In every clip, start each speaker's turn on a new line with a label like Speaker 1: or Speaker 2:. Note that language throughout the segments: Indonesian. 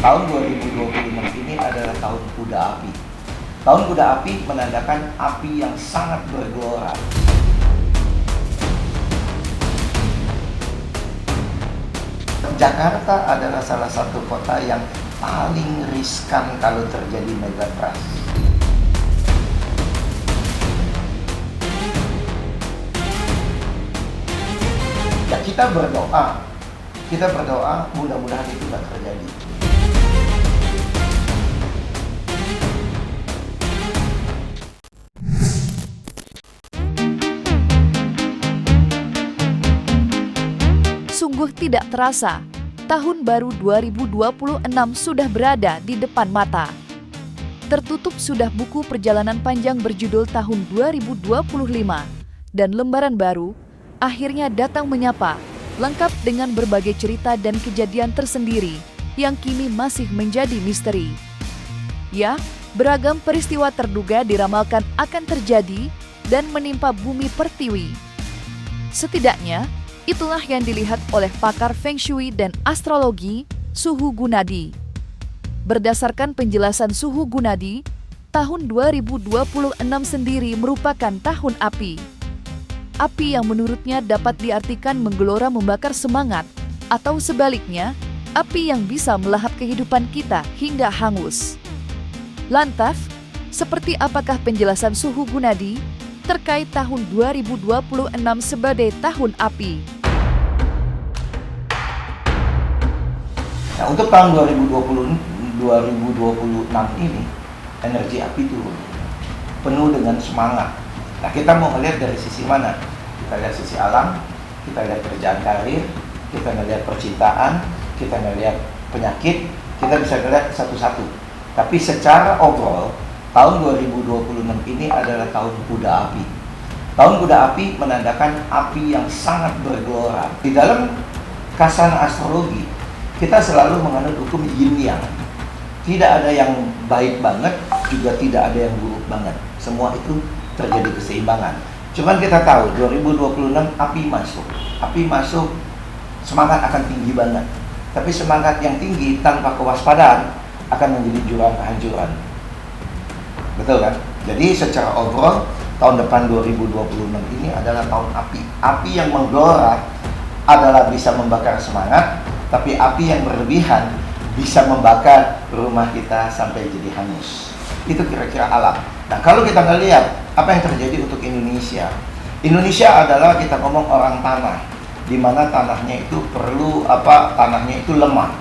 Speaker 1: Tahun 2026 ini adalah tahun kuda api. Tahun kuda api menandakan api yang sangat bergelora. Jakarta adalah salah satu kota yang paling riskan kalau terjadi megatrust. Ya, kita berdoa mudah-mudahan itu tidak terjadi.
Speaker 2: Sungguh tidak terasa, tahun baru 2026 sudah berada di depan mata. Tertutup sudah buku perjalanan panjang berjudul tahun 2025, dan lembaran baru akhirnya datang menyapa, lengkap dengan berbagai cerita dan kejadian tersendiri yang kini masih menjadi misteri. Ya, beragam peristiwa terduga diramalkan akan terjadi dan menimpa bumi pertiwi. Setidaknya, itulah yang dilihat oleh pakar Feng Shui dan astrologi, Suhu Gunadi. Berdasarkan penjelasan Suhu Gunadi, tahun 2026 sendiri merupakan tahun api. Api yang menurutnya dapat diartikan menggelora membakar semangat, atau sebaliknya, api yang bisa melahap kehidupan kita hingga hangus. Lantas, seperti apakah penjelasan Suhu Gunadi terkait tahun 2026 sebagai tahun api?
Speaker 1: Nah, untuk tahun 2026 ini, energi api turun, penuh dengan semangat. Nah, kita mau melihat dari sisi mana? Kita lihat sisi alam, kita lihat kerjaan karir, kita melihat percintaan, kita melihat penyakit, kita bisa melihat satu-satu. Tapi secara overall, tahun 2026 ini adalah tahun kuda api. Tahun kuda api menandakan api yang sangat bergelora. Di dalam kasana astrologi, kita selalu menganut hukum yin yang. Tidak ada yang baik banget, juga tidak ada yang buruk banget. Semua itu terjadi keseimbangan. Cuman kita tahu 2026 api masuk, semangat akan tinggi banget. Tapi semangat yang tinggi tanpa kewaspadaan akan menjadi jurang kehancuran. Betul kan? Jadi secara overall tahun depan 2026 ini adalah tahun api. Api yang menggelora adalah bisa membakar semangat, tapi api yang berlebihan bisa membakar rumah kita sampai jadi hangus. Itu kira-kira alam. Nah, kalau kita ngelihat apa yang terjadi untuk Indonesia. Indonesia adalah kita ngomong orang tanah, di mana tanahnya itu tanahnya itu lemah.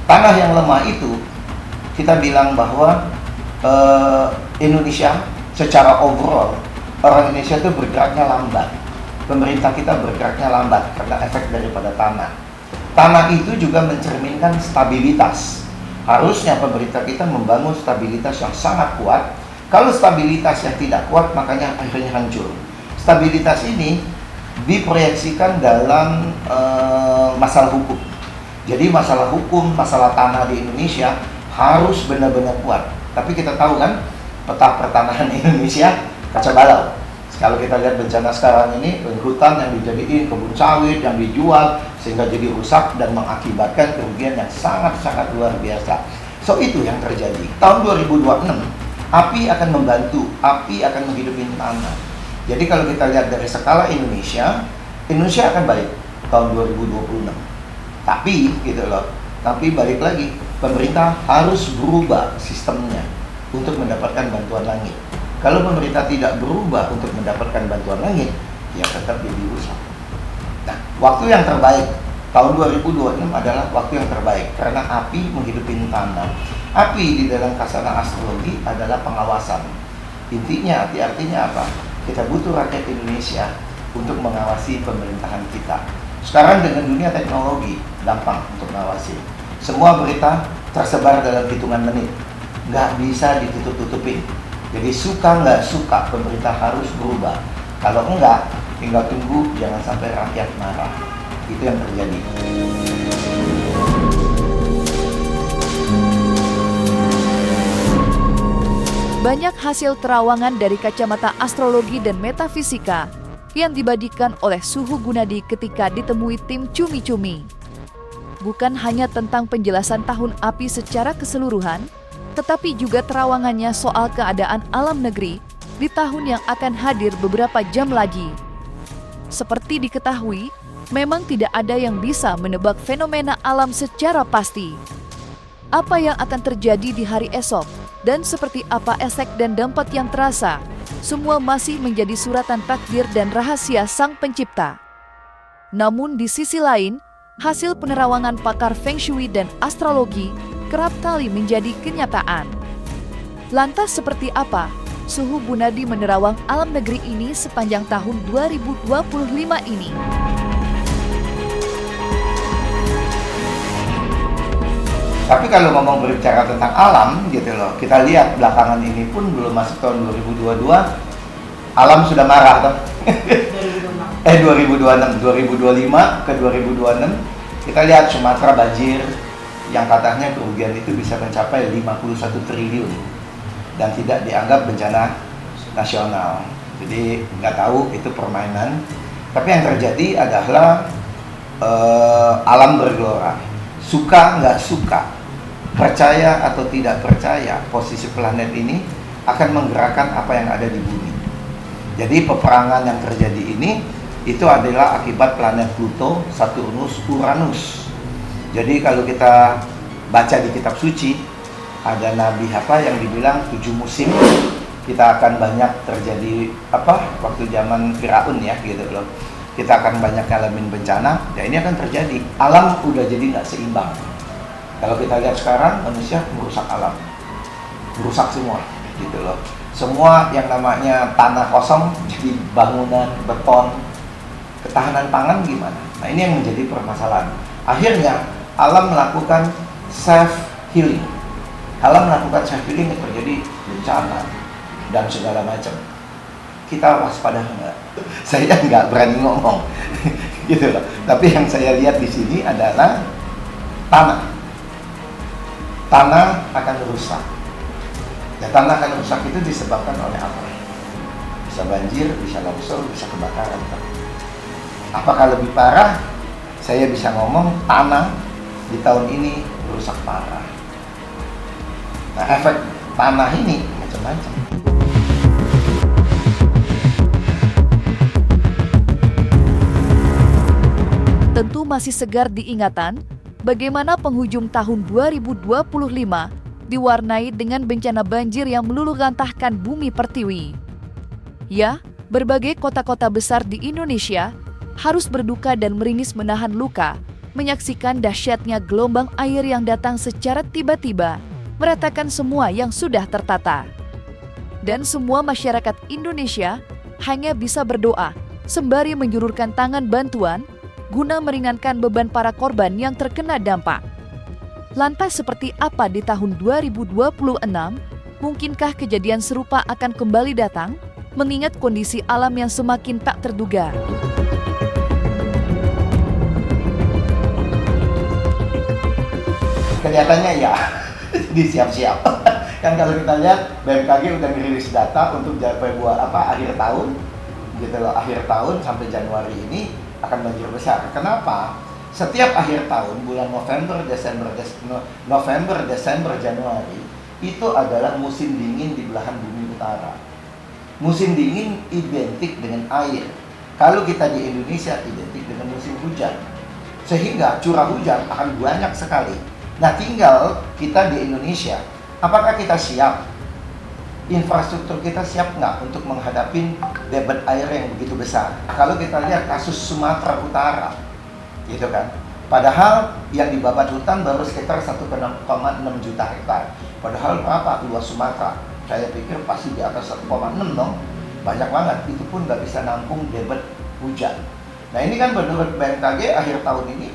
Speaker 1: Tanah yang lemah itu kita bilang bahwa Indonesia secara overall, orang Indonesia itu bergeraknya lambat. Pemerintah kita bergeraknya lambat karena efek daripada tanah. Tanah itu juga mencerminkan stabilitas. Harusnya pemerintah kita membangun stabilitas yang sangat kuat. Kalau stabilitas yang tidak kuat, makanya akhirnya hancur. Stabilitas ini diproyeksikan dalam masalah hukum. Jadi masalah hukum, masalah tanah di Indonesia harus benar-benar kuat. Tapi kita tahu kan, peta pertanahan Indonesia kacau balau. Kalau kita lihat bencana sekarang ini, hutan yang dijadiin kebun sawit, yang dijual, sehingga jadi rusak dan mengakibatkan kerugian yang sangat-sangat luar biasa. So, itu yang terjadi. Tahun 2026, api akan membantu, api akan menghidupin tanah. Jadi kalau kita lihat dari skala Indonesia akan baik tahun 2026. Tapi, gitu loh, tapi balik lagi, pemerintah harus berubah sistemnya untuk mendapatkan bantuan langit. Kalau pemerintah tidak berubah untuk mendapatkan bantuan langit, ya tetap jadi rusak. Nah, waktu yang terbaik tahun 2026 adalah waktu yang terbaik karena api menghidupin tanah. Api di dalam kasana astrologi adalah pengawasan. Intinya, artinya apa? Kita butuh rakyat Indonesia untuk mengawasi pemerintahan kita. Sekarang dengan dunia teknologi, gampang untuk mengawasi. Semua berita tersebar dalam hitungan menit. Nggak bisa ditutup-tutupin. Jadi suka nggak suka, pemerintah harus berubah. Kalau enggak, tinggal tunggu, jangan sampai rakyat marah. Itu yang terjadi.
Speaker 2: Banyak hasil terawangan dari kacamata astrologi dan metafisika yang dibagikan oleh Suhu Gunadi ketika ditemui tim Cumi-Cumi. bukan hanya tentang penjelasan tahun api secara keseluruhan, tetapi juga terawangannya soal keadaan alam negeri di tahun yang akan hadir beberapa jam lagi. Seperti diketahui, memang tidak ada yang bisa menebak fenomena alam secara pasti. Apa yang akan terjadi di hari esok dan seperti apa efek dan dampak yang terasa, semua masih menjadi suratan takdir dan rahasia Sang Pencipta. Namun di sisi lain, hasil penerawangan pakar Feng Shui dan astrologi kerap kali menjadi kenyataan. Lantas seperti apa suhu Bunadi menerawang alam negeri ini sepanjang tahun 2025 ini?
Speaker 1: Tapi kalau ngomong berbicara tentang alam gitu loh, kita lihat belakangan ini pun belum masuk tahun 2022, alam sudah marah toh. 2025 ke 2026 kita lihat Sumatera banjir yang katanya kerugian itu bisa mencapai 51 triliun dan tidak dianggap bencana nasional. Jadi nggak tahu itu permainan. Tapi yang terjadi adalah alam bergelora. Suka nggak suka, percaya atau tidak percaya, posisi planet ini akan menggerakkan apa yang ada di bumi. Jadi peperangan yang terjadi ini itu adalah akibat planet Pluto, Saturnus, Uranus. Jadi kalau kita baca di kitab suci, ada nabi yang dibilang 7 musim kita akan banyak terjadi waktu zaman Firaun ya gitu loh. Kita akan banyak ngalamin bencana, ya ini akan terjadi. Alam udah jadi nggak seimbang. Kalau kita lihat sekarang, manusia merusak alam, merusak semua, gitu loh. Semua yang namanya tanah kosong jadi bangunan, beton, ketahanan pangan gimana? Nah ini yang menjadi permasalahan. Akhirnya alam melakukan self healing. Alam melakukan self healing yang terjadi bencana dan segala macam. Kita waspada enggak? Saya nggak berani ngomong, gitu loh. Tapi yang saya lihat di sini adalah tanah. Tanah akan rusak. Ya, tanah akan rusak itu disebabkan oleh apa? Bisa banjir, bisa longsor, bisa kebakaran. Apakah lebih parah? Saya bisa ngomong tanah di tahun ini rusak parah. Nah, efek tanah ini macam-macam.
Speaker 2: Tentu masih segar diingatan bagaimana penghujung tahun 2025 diwarnai dengan bencana banjir yang meluluhlantahkan bumi pertiwi. Ya, berbagai kota-kota besar di Indonesia harus berduka dan meringis menahan luka, menyaksikan dahsyatnya gelombang air yang datang secara tiba-tiba, meratakan semua yang sudah tertata. Dan semua masyarakat Indonesia hanya bisa berdoa sembari menjulurkan tangan bantuan guna meringankan beban para korban yang terkena dampak. Lantas seperti apa di tahun 2026? Mungkinkah kejadian serupa akan kembali datang, mengingat kondisi alam yang semakin tak terduga?
Speaker 1: Kelihatannya ya, disiap-siap. Kan kalau kita lihat BMKG udah ngerilis data untuk akhir tahun, gitu loh, akhir tahun sampai Januari ini akan banjir besar. Kenapa? Setiap akhir tahun bulan November, Desember, Januari itu adalah musim dingin di belahan bumi utara. Musim dingin identik dengan air. Kalau kita di Indonesia identik dengan musim hujan. Sehingga curah hujan akan banyak sekali. Nah, tinggal kita di Indonesia, apakah kita siap? Infrastruktur kita siap nggak untuk menghadapi debit air yang begitu besar? Kalau kita lihat kasus Sumatera Utara, gitu kan, padahal yang dibabat hutan baru sekitar 1,6 juta hektar. Padahal berapa luas Sumatera? Saya pikir pasti di atas 1,6 dong, banyak banget. Itu pun nggak bisa nampung debit hujan. Nah ini kan menurut BMKG akhir tahun ini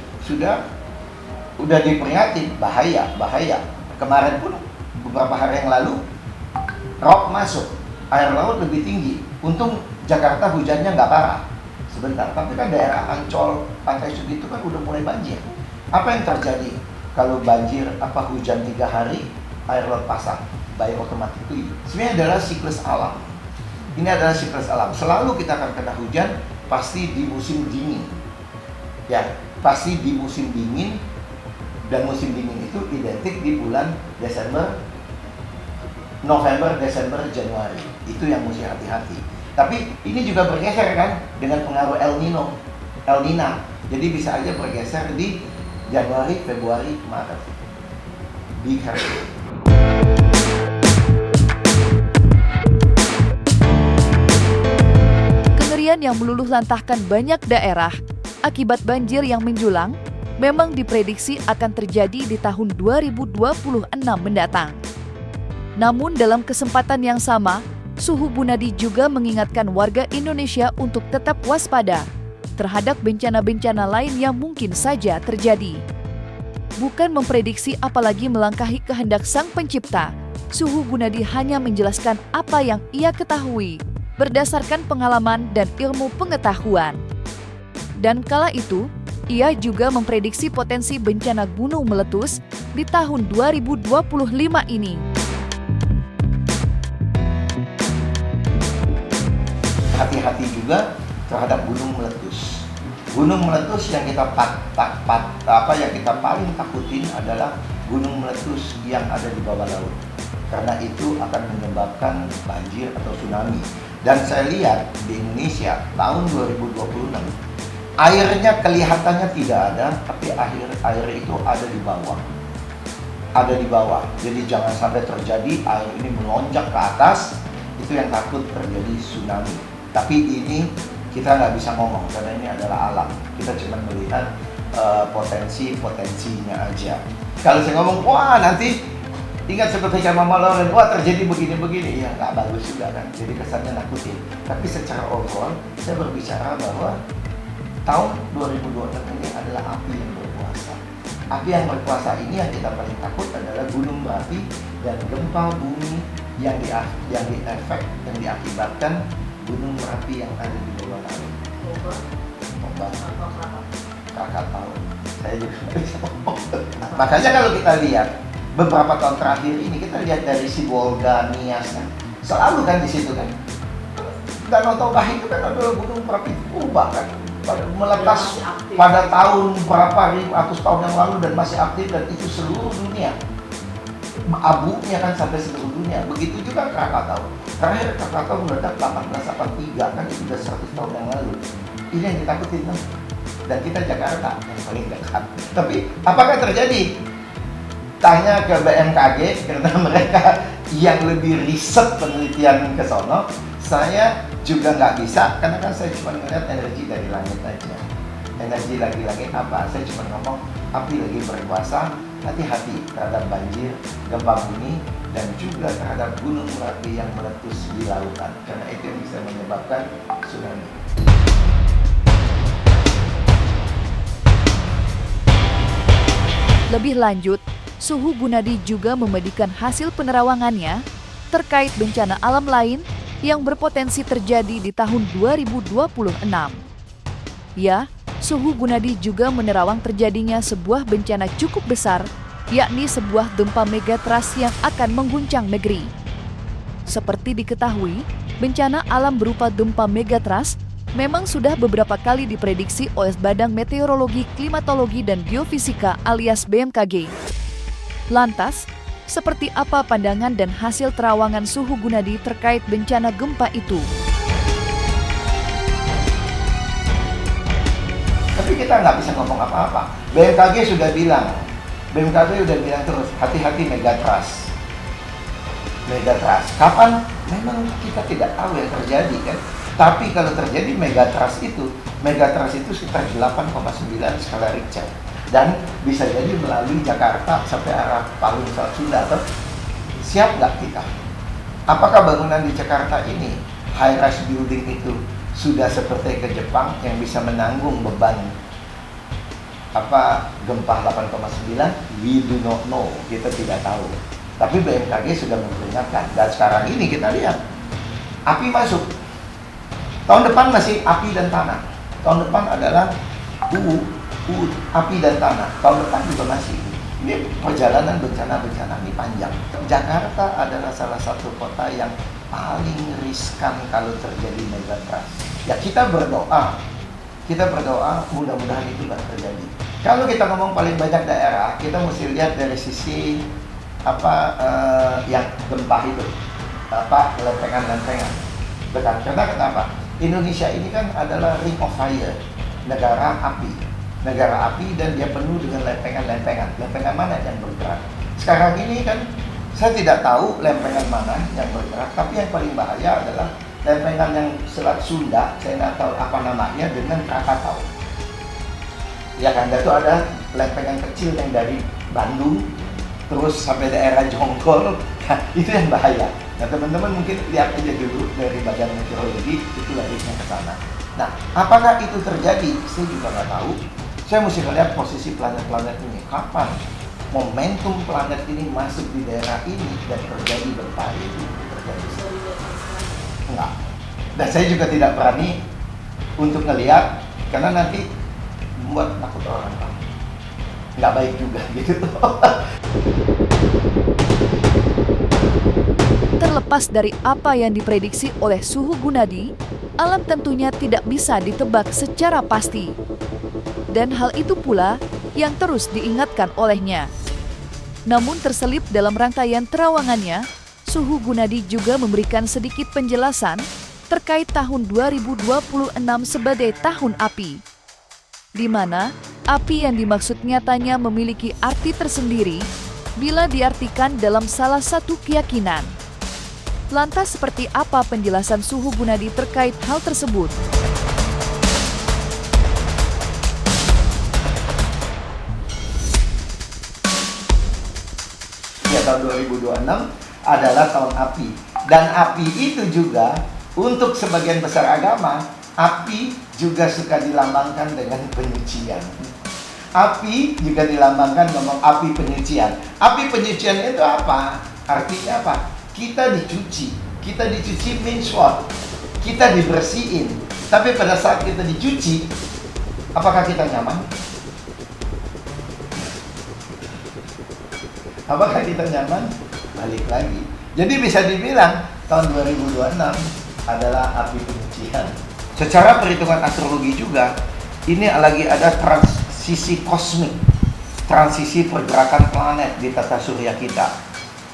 Speaker 1: udah diperingatin bahaya. Kemarin pun beberapa hari yang lalu rop masuk, air laut lebih tinggi. Untung Jakarta hujannya nggak parah sebentar, tapi kan daerah Ancol, Pantai Sud itu kan udah mulai banjir. Apa yang terjadi kalau banjir hujan 3 hari, air laut pasang, by automatically? Sebenarnya adalah siklus alam. Ini adalah siklus alam. Selalu kita akan kena hujan, pasti di musim dingin. Ya, pasti di musim dingin Dan musim dingin itu identik di bulan Desember, November, Desember, Januari. Itu yang mesti hati-hati. Tapi ini juga bergeser kan dengan pengaruh El Nina. Jadi bisa aja bergeser di Januari, Februari, Maret. Be careful.
Speaker 2: Kengerian yang meluluh lantahkan banyak daerah akibat banjir yang menjulang memang diprediksi akan terjadi di tahun 2026 mendatang. Namun dalam kesempatan yang sama, Suhu Gunadi juga mengingatkan warga Indonesia untuk tetap waspada terhadap bencana-bencana lain yang mungkin saja terjadi. Bukan memprediksi apalagi melangkahi kehendak Sang Pencipta, Suhu Gunadi hanya menjelaskan apa yang ia ketahui berdasarkan pengalaman dan ilmu pengetahuan. Dan kala itu, ia juga memprediksi potensi bencana gunung meletus di tahun 2025 ini.
Speaker 1: Hati-hati juga terhadap gunung meletus. Gunung meletus yang kita yang kita paling takutin adalah gunung meletus yang ada di bawah laut. Karena itu akan menyebabkan banjir atau tsunami. Dan saya lihat di Indonesia tahun 2026 airnya kelihatannya tidak ada, tapi air itu ada di bawah. Ada di bawah. Jadi jangan sampai terjadi air ini melonjak ke atas, itu yang takut terjadi tsunami. Tapi ini kita nggak bisa ngomong karena ini adalah alam. Kita cuma melihat potensinya aja. Kalau saya ngomong, wah nanti ingat seperti Mama Loren, wah terjadi begini-begini, ya nggak bagus juga kan. Jadi kesannya nakutin. Tapi secara overall, saya berbicara bahwa tahun 2026 ini adalah api yang berkuasa. Api yang berkuasa ini yang kita paling takut adalah gunung berapi dan gempa bumi yang diakibatkan gunung berapi yang ada di bawah laut. Krakatau. Saya juga bisa ngomong. Makanya kalau kita lihat beberapa tahun terakhir ini, kita lihat dari si Volga, Nias kan, selalu kan di situ kan. Danau Toba itu kan adalah gunung berapi purba kan, meletas pada tahun berapa ratus tahun yang lalu dan masih aktif, dan itu seluruh dunia. Abunya kan sampai seluruh dunia. Begitu juga Krakatau. Terakhir Krakatau meledak 1883 kan, itu sudah 100 tahun yang lalu. Ini yang ditakutin kan. Dan kita Jakarta yang paling dekat. Tapi apakah terjadi? Tanya ke BMKG karena mereka yang lebih riset penelitian ke sono. Saya juga nggak bisa karena kan saya cuma ngeliat energi dari langit aja. Energi lagi-lagi apa? Saya cuma ngomong api lagi berkuasa. Hati-hati terhadap banjir, gempa bumi, dan juga terhadap gunung berapi yang meletus di lautan. Karena itu yang bisa menyebabkan tsunami.
Speaker 2: Lebih lanjut, Suhu Gunadi juga memberikan hasil penerawangannya terkait bencana alam lain yang berpotensi terjadi di tahun 2026. Ya, Suhu Gunadi juga menerawang terjadinya sebuah bencana cukup besar, yakni sebuah gempa megatrust yang akan mengguncang negeri. Seperti diketahui, bencana alam berupa gempa megatrust memang sudah beberapa kali diprediksi oleh Badan Meteorologi, Klimatologi, dan Geofisika alias BMKG. Lantas, seperti apa pandangan dan hasil terawangan Suhu Gunadi terkait bencana gempa itu?
Speaker 1: Tapi kita nggak bisa ngomong apa-apa. BMKG sudah bilang terus, hati-hati megatrust. Megatrust. Kapan? Memang kita tidak tahu yang terjadi kan. Tapi kalau terjadi megatrust itu sekitar 8,9 skala Richter. Dan bisa jadi melalui Jakarta sampai arah Palu, Selat Sunda. Siap nggak kita? Apakah bangunan di Jakarta ini, high-rise building itu, sudah seperti ke Jepang yang bisa menanggung beban gempa 8,9? We do not know, kita tidak tahu. Tapi BMKG sudah memperingatkan. Dan sekarang ini kita lihat, api masuk. Tahun depan masih api dan tanah. Tahun depan adalah api dan tanah. Tahun depan juga masih. Ini perjalanan bencana-bencana ini panjang. Jakarta adalah salah satu kota yang paling riskan kalau terjadi megatrust. Ya kita berdoa mudah-mudahan itu nggak terjadi. Kalau kita ngomong paling banyak daerah, kita mesti lihat dari sisi yang gempa itu, lempengan-lempengan. Betul. Karena kenapa? Indonesia ini kan adalah ring of fire, negara api dan dia penuh dengan lempengan-lempengan. Lempengan mana yang bergerak? Sekarang ini kan saya tidak tahu lempengan mana yang bergerak, tapi yang paling bahaya adalah lempengan yang Selat Sunda, saya tidak tahu apa namanya, dengan Krakatau. Ya kan, itu ada lempengan kecil yang dari Bandung terus sampai daerah Jonggol. Nah, itu yang bahaya. Nah, teman-teman mungkin lihat aja dulu dari Badan Meteorologi, itu larinya ke sana. Nah, apakah itu terjadi? Saya juga nggak tahu. Saya mesti melihat posisi planet-planet ini. Kapan momentum planet ini masuk di daerah ini dan terjadi gempa itu terjadi? Enggak. Dan saya juga tidak berani untuk ngelihat, karena nanti membuat takut orang. Nggak baik juga gitu.
Speaker 2: Terlepas dari apa yang diprediksi oleh Suhu Gunadi, alam tentunya tidak bisa ditebak secara pasti. Dan hal itu pula yang terus diingatkan olehnya. Namun terselip dalam rangkaian terawangannya, Suhu Gunadi juga memberikan sedikit penjelasan terkait tahun 2026 sebagai tahun api, di mana api yang dimaksud nyatanya memiliki arti tersendiri bila diartikan dalam salah satu keyakinan. Lantas seperti apa penjelasan Suhu Gunadi terkait hal tersebut?
Speaker 1: Ya, tahun 2026 adalah tahun api. Dan api itu juga untuk sebagian besar agama, api juga suka dilambangkan dengan penyucian. Api juga dilambangkan ngomong api penyucian. Api penyucian itu apa? Artinya apa? Kita dicuci. Kita dicuci means what? Kita dibersihin. Tapi pada saat kita dicuci, apakah kita nyaman? Apakah kita nyaman? Balik lagi. Jadi bisa dibilang tahun 2026 adalah api penyucian. Secara perhitungan astrologi juga, ini lagi ada transisi kosmik, transisi pergerakan planet di tata surya kita.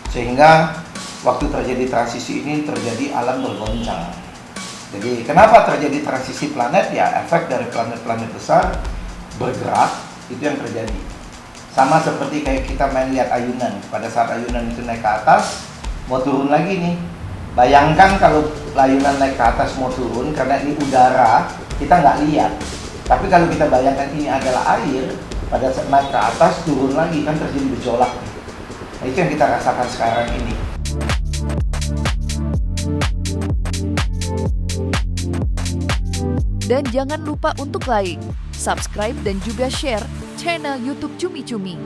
Speaker 1: Sehingga waktu terjadi transisi ini terjadi alam bergoncang. Jadi kenapa terjadi transisi planet? Ya efek dari planet-planet besar bergerak, itu yang terjadi. Sama seperti kayak kita main lihat ayunan. Pada saat ayunan itu naik ke atas, mau turun lagi nih. Bayangkan kalau ayunan naik ke atas mau turun, karena ini udara, kita nggak lihat. Tapi kalau kita bayangkan ini adalah air, pada saat naik ke atas, turun lagi, kan terjadi gejolak. Nah, itu yang kita rasakan sekarang ini.
Speaker 2: Dan jangan lupa untuk like, subscribe, dan juga share channel YouTube Cumi Cumi.